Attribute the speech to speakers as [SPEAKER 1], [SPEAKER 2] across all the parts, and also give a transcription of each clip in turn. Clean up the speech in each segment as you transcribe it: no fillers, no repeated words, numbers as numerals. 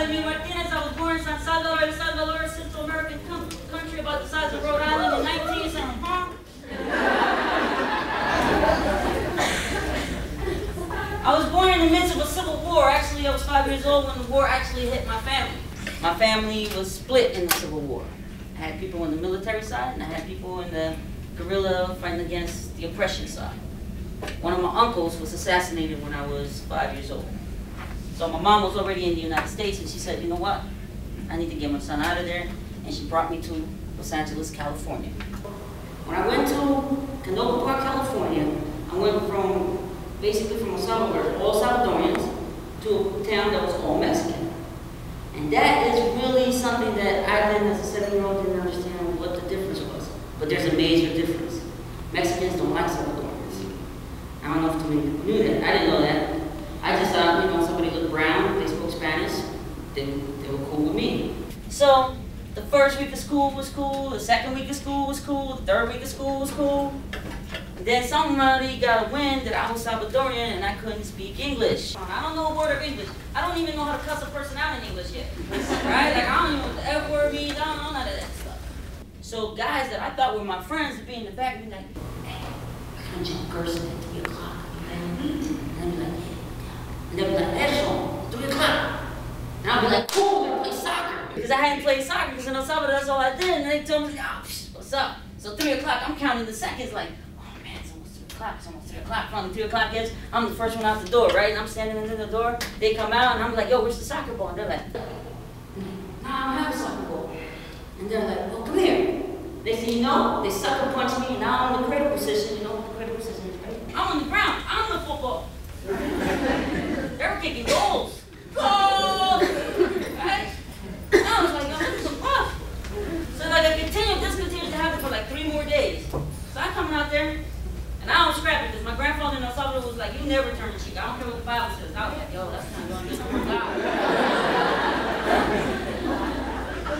[SPEAKER 1] Vladimir Martinez. I was born in San Salvador, El Salvador, Central American country about the size of Rhode Island in 1970. I was born in the midst of a civil war. Actually, I was 5 years old when the war actually hit my family. My family was split in the Civil War. I had people on the military side, and I had people in the guerrilla fighting against the oppression side. One of my uncles was assassinated when I was 5 years old. So my mom was already in the United States, and she said, you know what? I need to get my son out of there. And she brought me to Los Angeles, California. When I went to Canoga Park, California, I went basically from El Salvador, all Salvadorians, to a town that was all Mexican. And that is really something that I then, as a 7-year-old, didn't understand what the difference was. But there's a major difference. Mexicans don't like Salvadorians. I don't know if too many people knew that. I didn't know that. I just thought, somebody looked brown, they spoke Spanish, they were cool with me. So, the first week of school was cool, the second week of school was cool, the third week of school was cool. And then somebody got a wind that I was Salvadorian and I couldn't speak English. I don't know a word of English. I don't even know how to cuss a person out in English yet. Right? Like, I don't even know what the F word means, I don't know none of that stuff. So guys that I thought were my friends would be in the back and be like, hey, I gotta jump Gerson at 3 o'clock. And I'd be like, yeah. And they'd be like, Edson, 3 o'clock. And I'd be like, cool, we're gonna play soccer. Because I hadn't played soccer because in El Salvador, that's all I did. And they told me, oh, what's up? So 3 o'clock, I'm counting the seconds like, oh man, it's almost 3 o'clock, it's almost 3 o'clock. Finally 3 o'clock hits, I'm the first one out the door, right? And I'm standing in the door, they come out and I'm like, yo, where's the soccer ball? And they're like, nah, I don't have a soccer ball. And they're like, well, come here. They say, they sucker punch me and now I'm in the cradle position. You know what the cradle position is, right? I'm on the ground, I'm the football. They were kicking goals. Goal! Right? And I was like, yo, this is rough. So like this continues to happen for like 3 more days. So I'm coming out there, and I don't scrap it, because my grandfather in El Salvador was like, you never turn the cheek. I don't care what the Bible says. I was like, yo, that's not going to work out.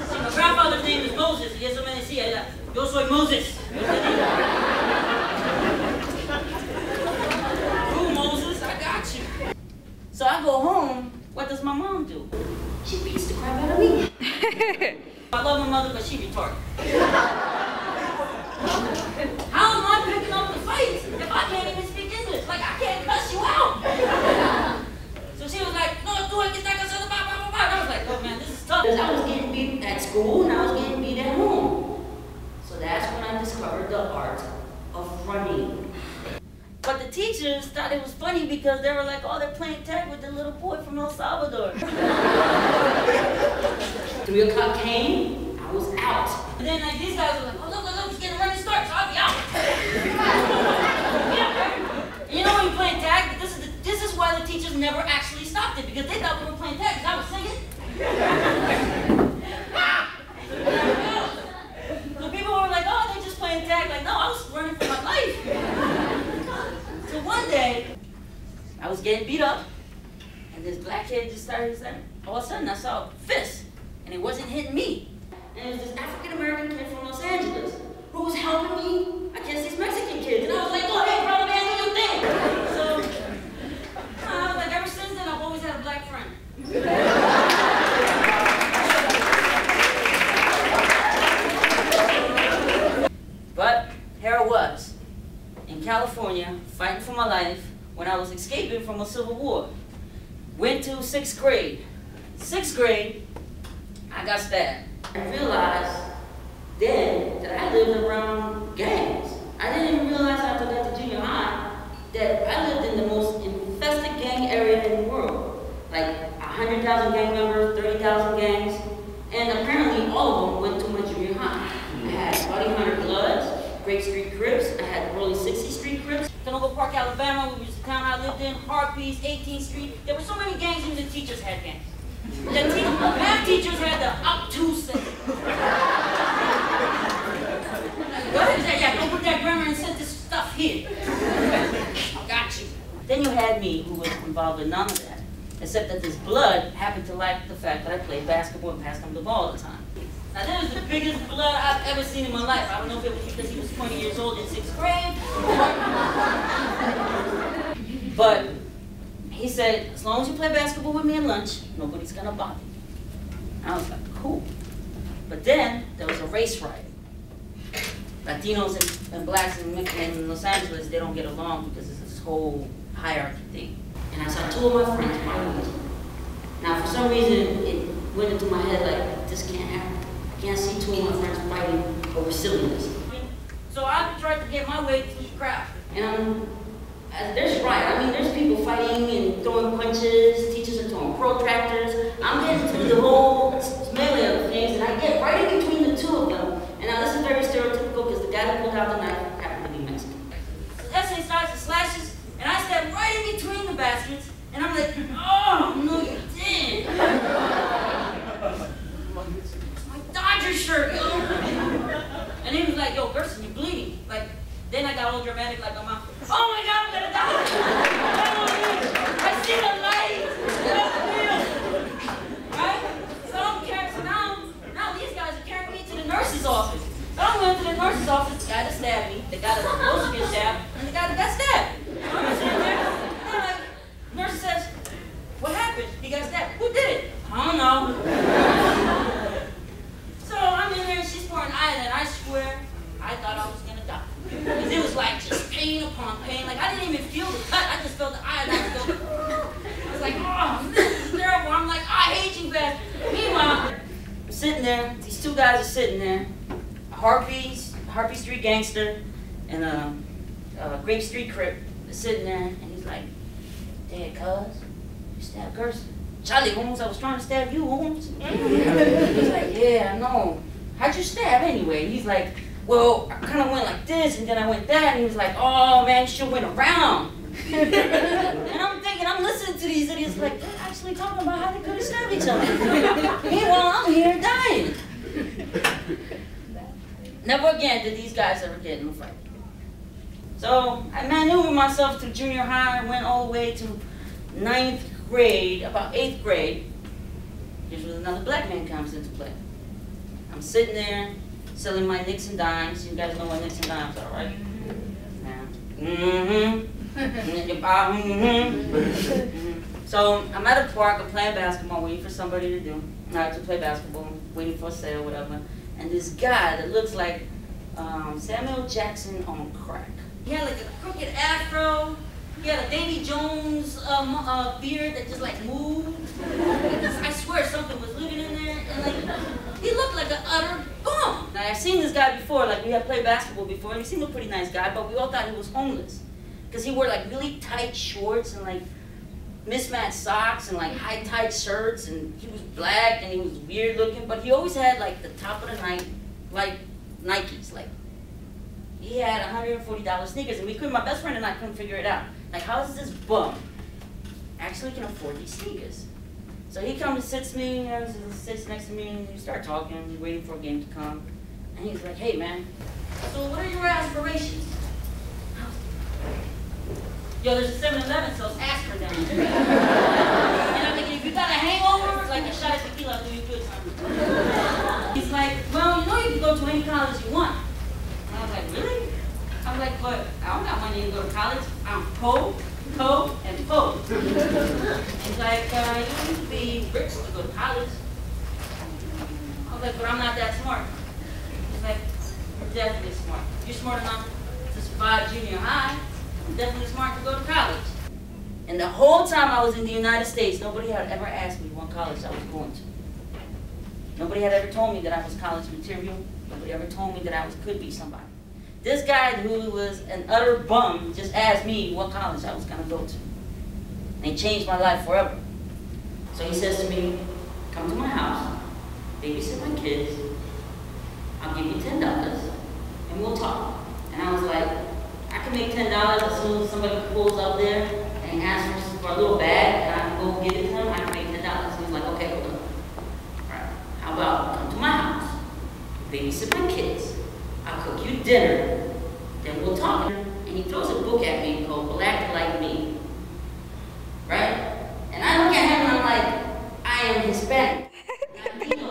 [SPEAKER 1] See, my grandfather's name is Moses. Y eso me decía, yo soy Moses. True, Moses, I got you. So I go home, what does my mom do? She beats the crap out of me. I love my mother, but she retarded. How am I picking up the fights if I can't even speak English? Like, I can't cuss you out. So she was like, no, do it, get that, blah, blah, blah. And I was like, oh man, this is tough. Because I was getting beat at school and I was getting beat at home. So that's when I discovered the art of running. But the teachers thought it was funny because they were like, oh, they're playing tag with the little boy from El Salvador. 3 o'clock came, I was out. And then like these guys were like, oh, look, he's getting a running start, so I'll be out. Yeah, right? And you know when you're playing tag, this is why the teachers never actually stopped it, because they thought we were playing tag because I was singing. So people were like, oh, they're just playing tag. Like, no, I was running for my life. So one day, I was getting beat up, and this black kid just started saying, all of a sudden I saw a fist, and it wasn't hitting me. And it was this African-American kid from Los Angeles who was helping me against these Mexican kids. And I was like, go ahead, brother man, do your thing. So, I was like, ever since then, I've always had a black friend. But here I was, in California, fighting for my life when I was escaping from a civil war. Went to 6th grade. 6th grade, I got stabbed. I realized then that I lived around gangs. I didn't even realize after I got to junior high that I lived in the most infested gang area in the world. Like 100,000 gang members, 30,000 gangs, and apparently all of them went to my junior high. I had Buddy Hunter Bloods, Great Street Crips, I had Early 60th Street Crips, Canoga Park, Alabama, which was the town I lived in, Harpies, 18th Street. There were so many gangs, even the teachers had gangs. The math teachers had the obtuse thing. What is that? Yeah, don't put that grammar and set this stuff here. I got you. Then you had me, who was involved in none of that, except that this blood happened to like the fact that I played basketball and passed him the ball all the time. Now that was the biggest blood I've ever seen in my life. I don't know if it was because he was 20 years old in 6th grade. But he said, as long as you play basketball with me at lunch, nobody's gonna bother you. And I was like, cool. But then there was a race riot. Latinos and blacks in Los Angeles, they don't get along because it's this whole hierarchy thing. And I saw two of my friends fighting each other. Now, for some reason, it went into my head like, this can't happen. I can't see two of my friends fighting over silliness. So I tried to get my way through the crowd. And there's riot. I mean, there's people fighting and throwing punches. Teachers are throwing protractors. I'm getting through the whole melee of things, and I get right in between the two of them. And now this is very stereotypical because the guy who pulled out the knife happened to be Mexican. The essay starts and slashes, and I step right in between the baskets, and I'm like, oh, no, you didn't. My Dodger shirt, yo. And he was like, yo, Gerson, you're bleeding. Like, then I got all dramatic, like, I'm out. Oh my God, I'm gonna die! I see the light! Right? So now these guys are carrying me to the nurse's office. So I went to the nurse's office, the guy that stabbed me, the guy that was supposed to get stabbed, and the guy that got stabbed. So I'm sitting there, and like, the nurse says, what happened? He got stabbed. Who did it? I don't know. So I'm in there, and she's pouring iron, and I swear, I thought I was gonna die. Because it was like just pain upon pain. Like I didn't even feel the cut, I just felt the iron. I was like, oh, this is terrible. I'm like, I hate you guys. Meanwhile, I'm sitting there, these two guys are sitting there, Harpy Street Gangster and Grape Street Crip is sitting there, and he's like, Dad, cuz, you stabbed Gerson. Charlie Holmes, I was trying to stab you, Holmes. He's like, yeah, I know. How'd you stab anyway? He's like, well, I kind of went like this, and then I went that, and he was like, oh man, you should went around. And I'm thinking, I'm listening to these idiots like, they're actually talking about how they could have stabbed each other. Meanwhile, I'm here dying. Never again did these guys ever get in a fight. So I maneuvered myself through junior high, and went all the way to 9th grade, about 8th grade. Here's where another black man comes into play. I'm sitting there, selling my nicks and dimes. You guys know what nicks and dimes are, right? Yeah. So I'm at a park, I'm playing basketball, waiting for somebody to play basketball, waiting for a sale, whatever. And this guy that looks like Samuel Jackson on crack. He had like a crooked afro. He had a Davy Jones beard that just like moved. I swear something was living in there, and like he looked like an utter bum. Now I've seen this guy before, like we had played basketball before, and he seemed a pretty nice guy, but we all thought he was homeless. Because he wore like really tight shorts and like mismatched socks and like high tight shirts, and he was black and he was weird looking, but he always had like the top of the night, like Nikes, like he had $140 sneakers, and my best friend and I couldn't figure it out. Like, how is this bum actually can afford these sneakers? So he comes and sits next to me, and we start talking, waiting for a game to come. And he's like, hey man, so what are your aspirations? Yo, there's a 7-Eleven, so ask for them. And I'm thinking, if you got a hangover, like a shot of tequila, I'll do you good something. He's like, well, you know you can go to any college you want. And I was like, really? I was like, but I don't got money to go to college. I'm poor, and poor. He's like, you need to be rich to go to college. I was like, but I'm not that smart. He's like, you're definitely smart. You're smart enough to survive junior high. I'm definitely smart to go to college. And the whole time I was in the United States, nobody had ever asked me what college I was going to. Nobody had ever told me that I was college material. Nobody ever told me that I could be somebody. This guy who was an utter bum just asked me what college I was going to go to. And he changed my life forever. So he says to me, come to my house, babysit my kids, I'll give you $10, and we'll talk. And I was like, I can make $10 as soon as somebody pulls up there and asks for a little bag, and I can go give it to him, I can make $10. And he's like, okay, hold on. All right, how about come to my house, babysit my kids, I'll cook you dinner, then we'll talk. And he throws a book at me called Black Like Me, right? And I look at him and I'm like, I am Hispanic. Latino,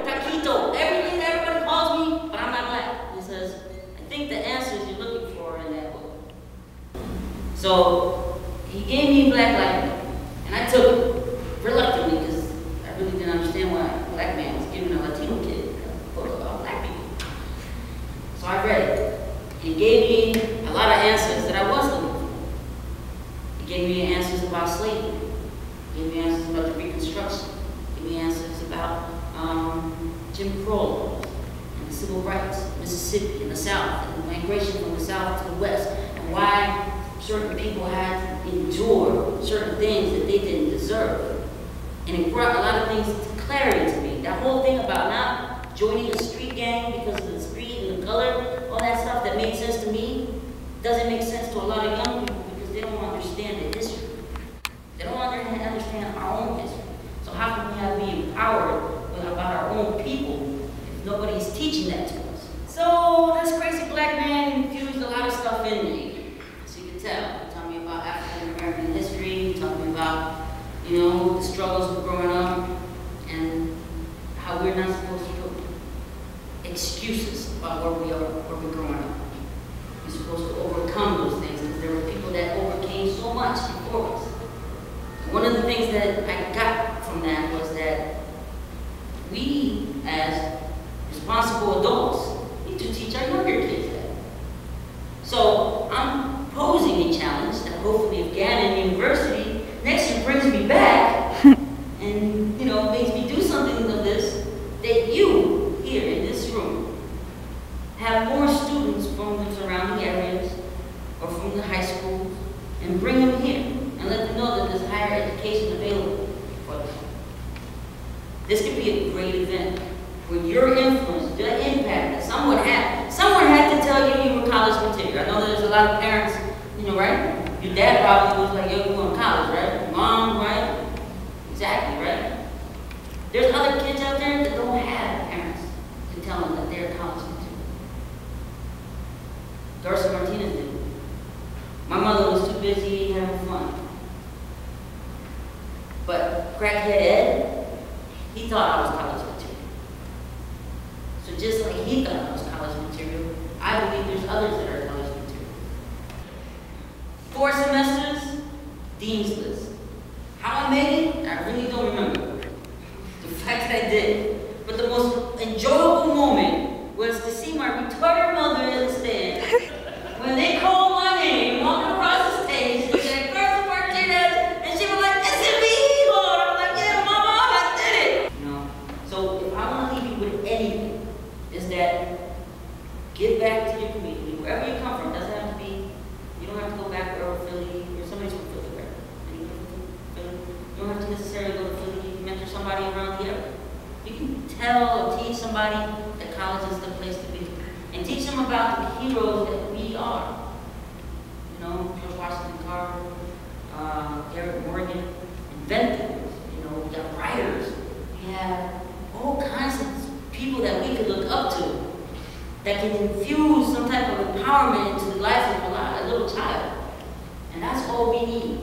[SPEAKER 1] taquito, everything that everybody calls me, but I'm not black. He says, I think the answers you're looking for are in that book. So he gave me Black Like Me, and I took it reluctantly because I really didn't understand why So I read it. It gave me a lot of answers that I was looking for. It gave me answers about slavery. It gave me answers about the Reconstruction. It gave me answers about Jim Crow laws and the civil rights, Mississippi and the South, and the migration from the South to the West, and why certain people had to endure certain things that they didn't deserve. And it brought a lot of things to clarity to me. That whole thing about not joining a street gang because of the street and the color, all that stuff that made sense to me, doesn't make sense to a lot of young people because they don't understand the history. They don't understand our own history. So how can we have to be empowered about our own people if nobody's teaching that to us? So this crazy black man infused a lot of stuff in me. As you can tell, he taught me about African American history, he taught me about, you know, the struggles of growing up and how we're not supposed to put excuses about where we are, where we're growing up. We're supposed to overcome those things because there were people that overcame so much before us. One of the things that I got from that was that we, as responsible adults, need to teach our younger kids that. So I'm posing a challenge that hopefully if Gannon University next year brings me back and, you know, makes me do something of this, that you here in this room have more students from the surrounding areas or from the high schools and bring them here and let them know that there's higher education available for them. This could be a great event where your influence, your impact that someone had to tell you you were college material. I know there's a lot of parents, you know, right? Your dad probably was like, yo, you're going to college, right? Your mom, right? Exactly, right? There's other kids out there that don't have parents to tell them that they're college material. Gerson Martinez did. My mother was too busy having fun. But crackhead Ed, he thought I was college material. So just like he thought I was college material, I believe there's others that are college material. 4 semesters, Dean's List. How I made it, I really don't remember. The fact that I did. But the most enjoyable moment was to see my retarded mother in the stand. When they called my name, walking across the stage, she said, Gerson Martinez, and she was like, is it me, Lord? I was like, yeah, Mama, I did it. You know? So if I want to leave you with anything, is that give back to your community, wherever you come from. It doesn't have to be, you don't have to go back wherever Philly, or somebody's from Philly, right? Philly. You don't have to necessarily go to Philly, you can mentor somebody around here. You can tell or teach somebody that college is the place to be. And teach them about the heroes that we are. You know, George Washington Carver, Garrett Morgan, inventors, you know, we got writers. We have all kinds of people that we could look up to that can infuse some type of empowerment into the life of a little child. And that's all we need.